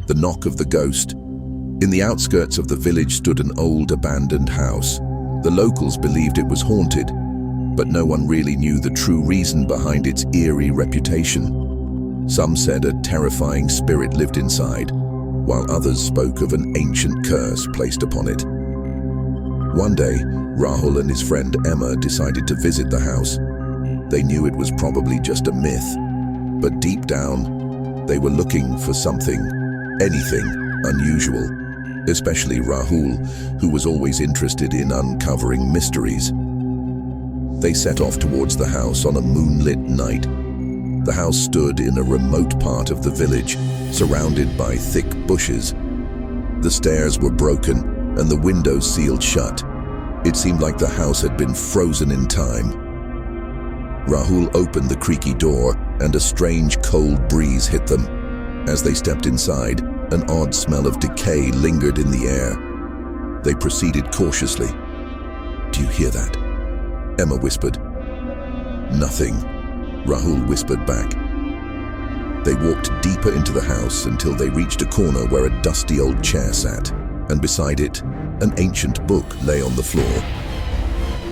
The knock of the ghost. In the outskirts of the village stood an old abandoned house. The locals believed it was haunted, but no one really knew the true reason behind its eerie reputation. Some said a terrifying spirit lived inside, while others spoke of an ancient curse placed upon it. One day, Rahul and his friend Emma decided to visit the house. They knew it was probably just a myth, but deep down, they were looking for something, anything unusual, especially Rahul, who was always interested in uncovering mysteries. They set off towards the house on a moonlit night. The house stood in a remote part of the village, surrounded by thick bushes. The stairs were broken and the windows sealed shut. It seemed like the house had been frozen in time. Rahul opened the creaky door and a strange cold breeze hit them. As they stepped inside, an odd smell of decay lingered in the air. They proceeded cautiously. "Do you hear that?" Emma whispered. "Nothing," Rahul whispered back. They walked deeper into the house until they reached a corner where a dusty old chair sat, and beside it, an ancient book lay on the floor.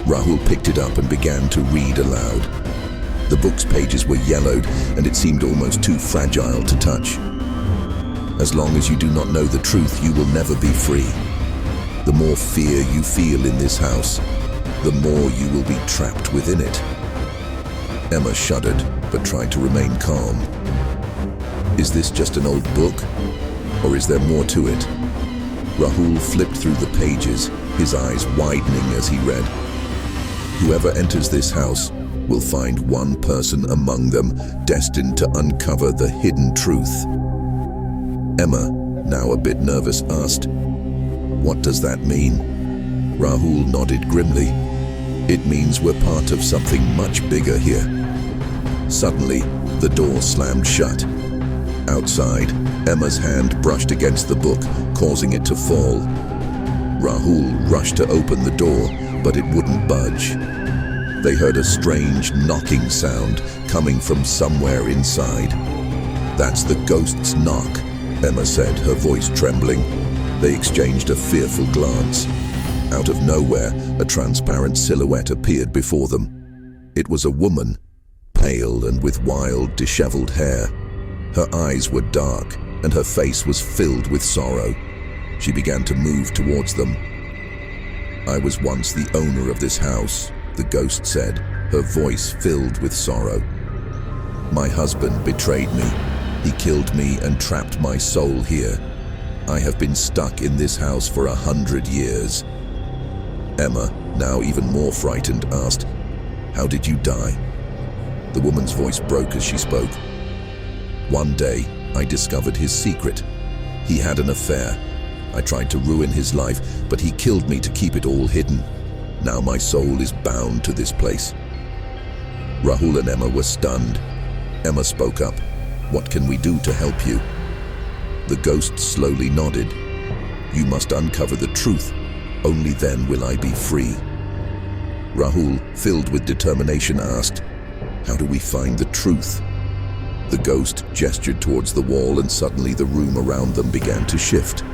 Rahul picked it up and began to read aloud. The book's pages were yellowed, and it seemed almost too fragile to touch. "As long as you do not know the truth, you will never be free. The more fear you feel in this house, the more you will be trapped within it." Emma shuddered, but tried to remain calm. "Is this just an old book? Or is there more to it?" Rahul flipped through the pages, his eyes widening as he read. "Whoever enters this house will find one person among them destined to uncover the hidden truth." Emma, now a bit nervous, asked, "What does that mean?" Rahul nodded grimly. "It means we're part of something much bigger here." Suddenly, the door slammed shut. Outside, Emma's hand brushed against the book, causing it to fall. Rahul rushed to open the door, but it wouldn't budge. They heard a strange knocking sound coming from somewhere inside. "That's the ghost's knock," Emma said, her voice trembling. They exchanged a fearful glance. Out of nowhere, a transparent silhouette appeared before them. It was a woman, pale and with wild, disheveled hair. Her eyes were dark, and her face was filled with sorrow. She began to move towards them. "I was once the owner of this house," the ghost said, her voice filled with sorrow. "My husband betrayed me. He killed me and trapped my soul here. I have been stuck in this house for 100 years. Emma, now even more frightened, asked, "How did you die?" The woman's voice broke as she spoke. "One day, I discovered his secret. He had an affair. I tried to ruin his life, but he killed me to keep it all hidden. Now my soul is bound to this place." Rahul and Emma were stunned. Emma spoke up. "What can we do to help you?" The ghost slowly nodded. "You must uncover the truth. Only then will I be free." Rahul, filled with determination, asked, "How do we find the truth?" The ghost gestured towards the wall, and suddenly the room around them began to shift.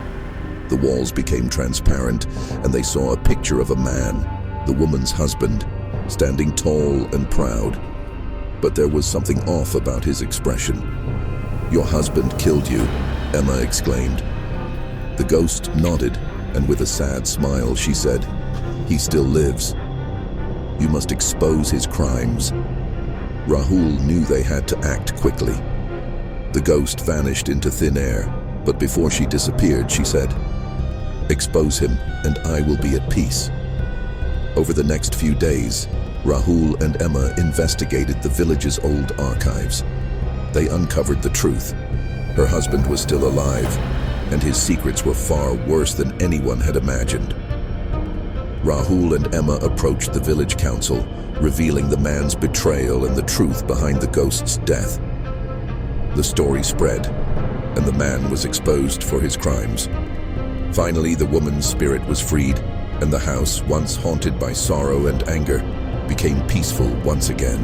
The walls became transparent, and they saw a picture of a man, the woman's husband, standing tall and proud. But there was something off about his expression. "Your husband killed you," Emma exclaimed. The ghost nodded, and with a sad smile she said, "He still lives. You must expose his crimes." Rahul knew they had to act quickly. The ghost vanished into thin air, but before she disappeared, she said, "Expose him, and I will be at peace." Over the next few days, Rahul and Emma investigated the village's old archives. They uncovered the truth. Her husband was still alive, and his secrets were far worse than anyone had imagined. Rahul and Emma approached the village council, revealing the man's betrayal and the truth behind the ghost's death. The story spread, and the man was exposed for his crimes. Finally, the woman's spirit was freed, and the house, once haunted by sorrow and anger, became peaceful once again.